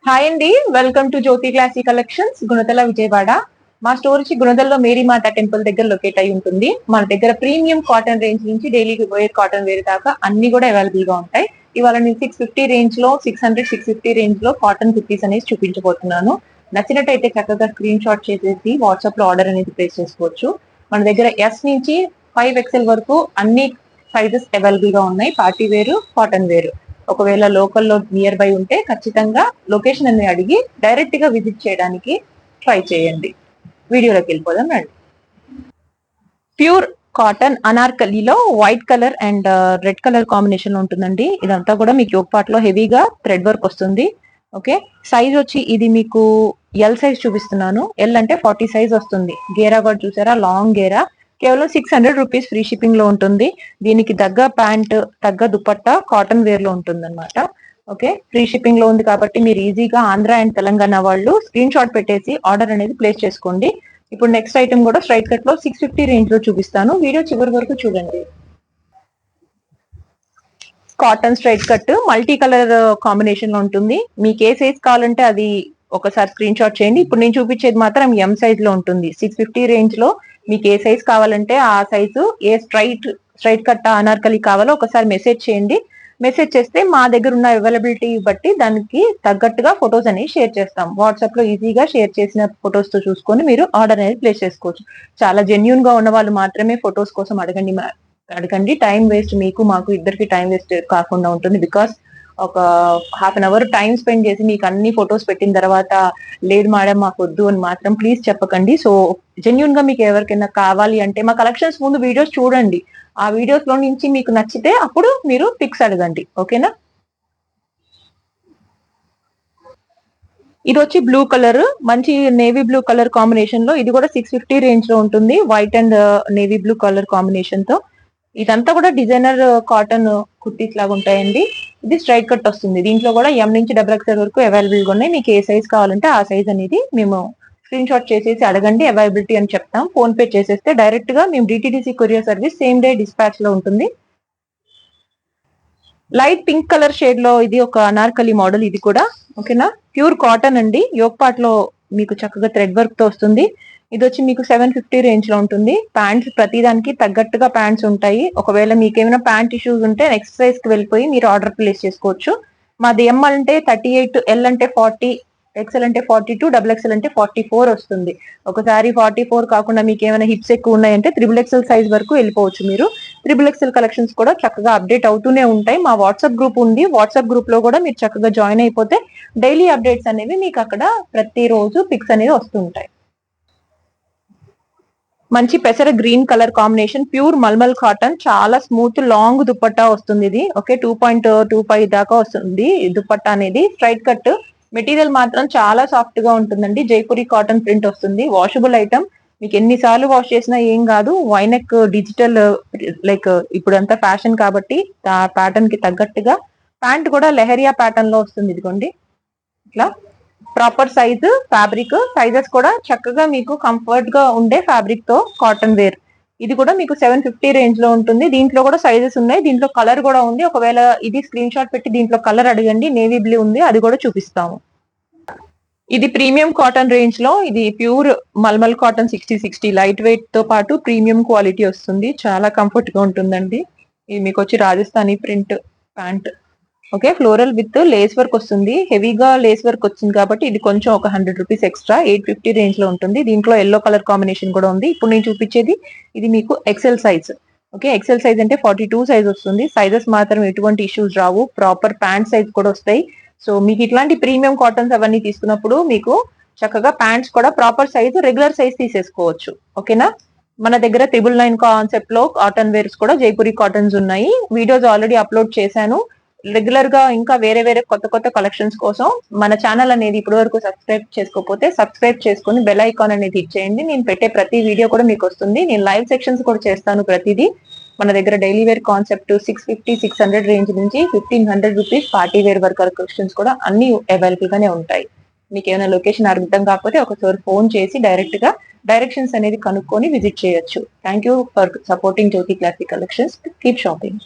Hi అండి, welcome to Jyothi classy collections, Gunadala Vijayawada. మా store వచ్చి గుణదలలో మేరీ మాత టెంపుల్ దగ్గర లొకేట్ అయి ఉంటుంది. మన దగ్గర ప్రీమియం కాటన్ రేంజ్ నుంచి డైలీ వేర్ కాటన్ వేర్ దాకా అన్ని కూడా అవైలబుల్ గా ఉంటాయి. ఇవాళ నేను 650 రేంజ్ లో 650 రేంజ్ లో కాటన్ కుర్తీస్ అనేది చూపించబోతున్నాను. నచ్చినట్టయితే చక్కగా స్క్రీన్ షాట్ చేసేసి వాట్సాప్ లో ఆర్డర్ అనేది ప్లేస్ చేసుకోవచ్చు. మన దగ్గర ఎస్ నుంచి 5XL వరకు అన్ని సైజెస్ అవైలబుల్ గా ఉన్నాయి. పార్టీ వేరు, కాటన్ వేరు. ఒకవేళ లోకల్లో నియర్ బై ఉంటే ఖచ్చితంగా లొకేషన్ అని అడిగి డైరెక్ట్ గా విజిట్ చేయడానికి ట్రై చేయండి. వీడియోలోకి వెళ్ళిపోదాం రండి. ప్యూర్ కాటన్ అనార్కలిలో white colour and red colour combination ఉంటుందండి. ఇదంతా కూడా మీకు యోగ్ పార్ట్ లో హెవీగా థ్రెడ్ వర్క్ వస్తుంది. ఓకే, సైజ్ వచ్చి ఇది మీకు ఎల్ సైజ్ చూపిస్తున్నాను. ఎల్ అంటే 40 సైజ్ వస్తుంది. గేరా కూడా చూసారా, లాంగ్ గేరా. కేవలం 600 రూపీస్ ఫ్రీ షిప్పింగ్ లో ఉంటుంది. దీనికి తగ్గ ప్యాంట్, తగ్గ దుపట్టా కాటన్ వేర్ లో ఉంటుంది అనమాట. ఓకే, ఫ్రీ షిప్పింగ్ లో ఉంది కాబట్టి మీరు ఈజీగా ఆంధ్ర అండ్ తెలంగాణ వాళ్ళు స్క్రీన్ షాట్ పెట్టేసి ఆర్డర్ అనేది ప్లేస్ చేసుకోండి. ఇప్పుడు నెక్స్ట్ ఐటమ్ కూడా స్ట్రైట్ కట్ లో 650 రేంజ్ లో చూపిస్తాను. వీడియో చివరి వరకు చూడండి. Cotton straight cut multi colour combination లో ఉంటుంది. మీకు ఏ సైజ్ కావాలంటే అది ఒకసారి స్క్రీన్ షాట్ చేయండి. ఇప్పుడు నేను చూపించేది మాత్రం ఎం సైజ్ లో ఉంటుంది. 650 రేంజ్ లో మీకు ఏ సైజ్ కావాలంటే ఆ size, a straight cut Anarkali కావాలో ఒకసారి మెసేజ్ చేయండి. మెసేజ్ చేస్తే మా దగ్గర ఉన్న అవైలబిలిటీ బట్టి దానికి తగ్గట్టుగా ఫొటోస్ అనేవి షేర్ చేస్తాం. వాట్సాప్ లో ఈజీగా షేర్ చేసిన ఫొటోస్ తో చూసుకొని మీరు ఆర్డర్ అనేది ప్లేస్ చేసుకోవచ్చు. చాలా జెన్యున్ గా ఉన్న వాళ్ళు మాత్రమే ఫొటోస్ కోసం అడగండి. టైం వేస్ట్, మీకు మాకు ఇద్దరికి టైం వేస్ట్ కాకుండా ఉంటుంది. బికాస్ ఒక half an hour time spend చేసి మీకు అన్ని ఫొటోస్ పెట్టిన తర్వాత లేదు మేడం మాకు వద్దు అని మాత్రం ప్లీజ్ చెప్పకండి. సో జెన్యున్ గా మీకు ఎవరికైనా కావాలి అంటే మా కలెక్షన్స్ ముందు వీడియోస్ చూడండి. ఆ వీడియోస్ లో నుంచి మీకు నచ్చితే అప్పుడు మీరు పిక్స్ అడగండి. ఓకేనా. ఇది వచ్చి బ్లూ కలర్, మంచి నేవీ బ్లూ కలర్ కాంబినేషన్ లో, ఇది కూడా 650 రేంజ్ లో ఉంటుంది. White and navy blue colour combination తో. ఇదంతా కూడా డిజైనర్ కాటన్ కుర్తీస్ లాగా ఉంటాయండి. ఇది స్ట్రైట్ కట్ వస్తుంది. దీంట్లో కూడా ఎం నుంచి XXL వరకు అవైలబుల్ గా ఉన్నాయి. మీకు ఏ సైజ్ కావాలంటే ఆ సైజ్ అనేది మేము స్క్రీన్ షాట్ చేసేసి అడగండి, అవైలబిలిటీ అని చెప్తాం. ఫోన్ పే చేసేస్తే డైరెక్ట్ గా మేము DTDC courier service same day dispatch లో ఉంటుంది. లైట్ పింక్ కలర్ షేడ్ లో ఇది ఒక అనార్కలి మోడల్. ఇది కూడా ఓకేనా, ప్యూర్ కాటన్ అండి. యోగ్ పార్ట్ లో మీకు చక్కగా థ్రెడ్ వర్క్ తో వస్తుంది. ఇది వచ్చి మీకు 750 రేంజ్ లో ఉంటుంది. ప్యాంట్స్ ప్రతిదానికి తగ్గట్టుగా ప్యాంట్స్ ఉంటాయి. ఒకవేళ మీకు ఏమైనా ప్యాంట్ ఇష్యూస్ ఉంటే నెక్స్ట్ సైజ్ కి వెళ్ళిపోయి మీరు ఆర్డర్ ప్లేస్ చేసుకోవచ్చు. మాది ఎం అంటే 38, ఎల్ అంటే 40, XL అంటే 42, XXL అంటే 44 వస్తుంది. ఒకసారి 44 కాకుండా మీకు ఏమైనా హిప్స్ ఎక్కువ ఉన్నాయంటే XXL సైజ్ వరకు వెళ్ళిపోవచ్చు మీరు. XXL కలెక్షన్స్ కూడా చక్కగా అప్డేట్ అవుతూనే ఉంటాయి. మా వాట్సాప్ గ్రూప్ ఉంది. వాట్సాప్ గ్రూప్ లో కూడా మీరు చక్కగా జాయిన్ అయిపోతే డైలీ అప్డేట్స్ అనేవి మీకు అక్కడ ప్రతిరోజు పిక్స్ అనేవి వస్తుంటాయి. మంచి పెసర green colour combination, pure mulmul cotton, చాలా స్మూత్ లాంగ్ దుపట్టా వస్తుంది. ఇది ఓకే, 2.25 దాకా వస్తుంది దుపట్టా అనేది. స్ట్రైట్ కట్ మెటీరియల్ మాత్రం చాలా సాఫ్ట్ గా ఉంటుందండి. జైపూరి కాటన్ ప్రింట్ వస్తుంది. వాషబుల్ ఐటమ్, మీకు ఎన్నిసార్లు వాష్ చేసినా ఏం కాదు. వైనెక్ డిజిటల్, లైక్ ఇప్పుడు అంతా ఫ్యాషన్ కాబట్టి ఆ ప్యాటర్న్ కి తగ్గట్టుగా. ప్యాంట్ కూడా లెహరియా ప్యాటర్న్ లో వస్తుంది. ఇదిగోండి ఇట్లా ప్రాపర్ సైజు, ఫ్యాబ్రిక్ సైజెస్ కూడా చక్కగా మీకు కంఫర్ట్ గా ఉండే ఫ్యాబ్రిక్ తో కాటన్ వేర్. ఇది కూడా మీకు 750 రేంజ్ లో ఉంటుంది. దీంట్లో కూడా సైజెస్ ఉన్నాయి. దీంట్లో కలర్ కూడా ఉంది. ఒకవేళ ఇది స్క్రీన్ షాట్ పెట్టి దీంట్లో కలర్ అడగండి. నేవీ బ్లూ ఉంది, అది కూడా చూపిస్తాము. ఇది ప్రీమియం కాటన్ రేంజ్ లో, ఇది pure mulmul cotton 60 light weight తో పాటు ప్రీమియం క్వాలిటీ వస్తుంది. చాలా కంఫర్ట్ గా ఉంటుందండి. ఇది మీకు వచ్చి Rajasthani print pant. Okay, floral with lace work వస్తుంది. హెవీగా లేస్ వర్క్ వచ్చింది కాబట్టి ఇది కొంచెం ఒక 100 రూపీస్ ఎక్స్ట్రా. 850 రేంజ్ లో ఉంటుంది. దీంట్లో ఎల్లో కలర్ కాంబినేషన్ కూడా ఉంది. ఇప్పుడు నేను చూపించేది ఇది మీకు XL size. Okay, XL size అంటే 42 సైజ్ వస్తుంది. సైజెస్ మాత్రం ఎటువంటి ఇష్యూస్ రావు. ప్రాపర్ ప్యాంట్ సైజ్ కూడా వస్తాయి. సో మీకు ఇట్లాంటి ప్రీమియం కాటన్స్ అవన్నీ తీసుకున్నప్పుడు మీకు చక్కగా ప్యాంట్స్ కూడా ప్రాపర్ సైజ్, రెగ్యులర్ సైజ్ తీసేసుకోవచ్చు. ఓకేనా. మన దగ్గర 999 కాన్సెప్ట్ లో కాటన్ వేర్స్ కూడా జైపూరి కాటన్స్ ఉన్నాయి. వీడియోస్ ఆల్రెడీ అప్లోడ్ చేశాను. రెగ్యులర్ గా ఇంకా వేరే వేరే కొత్త కలెక్షన్స్ కోసం మన ఛానల్ అనేది ఇప్పటి వరకు సబ్స్క్రైబ్ చేసుకోకపోతే సబ్స్క్రైబ్ చేసుకుని బెల్ ఐకాన్ అనేది ఇచ్చేయండి. నేను పెట్టే ప్రతి వీడియో కూడా మీకు వస్తుంది. నేను లైవ్ సెక్షన్స్ కూడా చేస్తాను ప్రతిదీ. మన దగ్గర డైలీ వేర్ కాన్సెప్ట్ 650, 600 రేంజ్ నుంచి 1500 rupees party wear work collections కూడా అన్ని అవైలబుల్ గానే ఉంటాయి. మీకు ఏమైనా లొకేషన్ అర్థం కాకపోతే ఒకసారి ఫోన్ చేసి డైరెక్ట్ గా డైరెక్షన్స్ అనేది కనుక్కొని విజిట్ చేయొచ్చు. Thank you for supporting Jyothi classic collections. Keep shopping.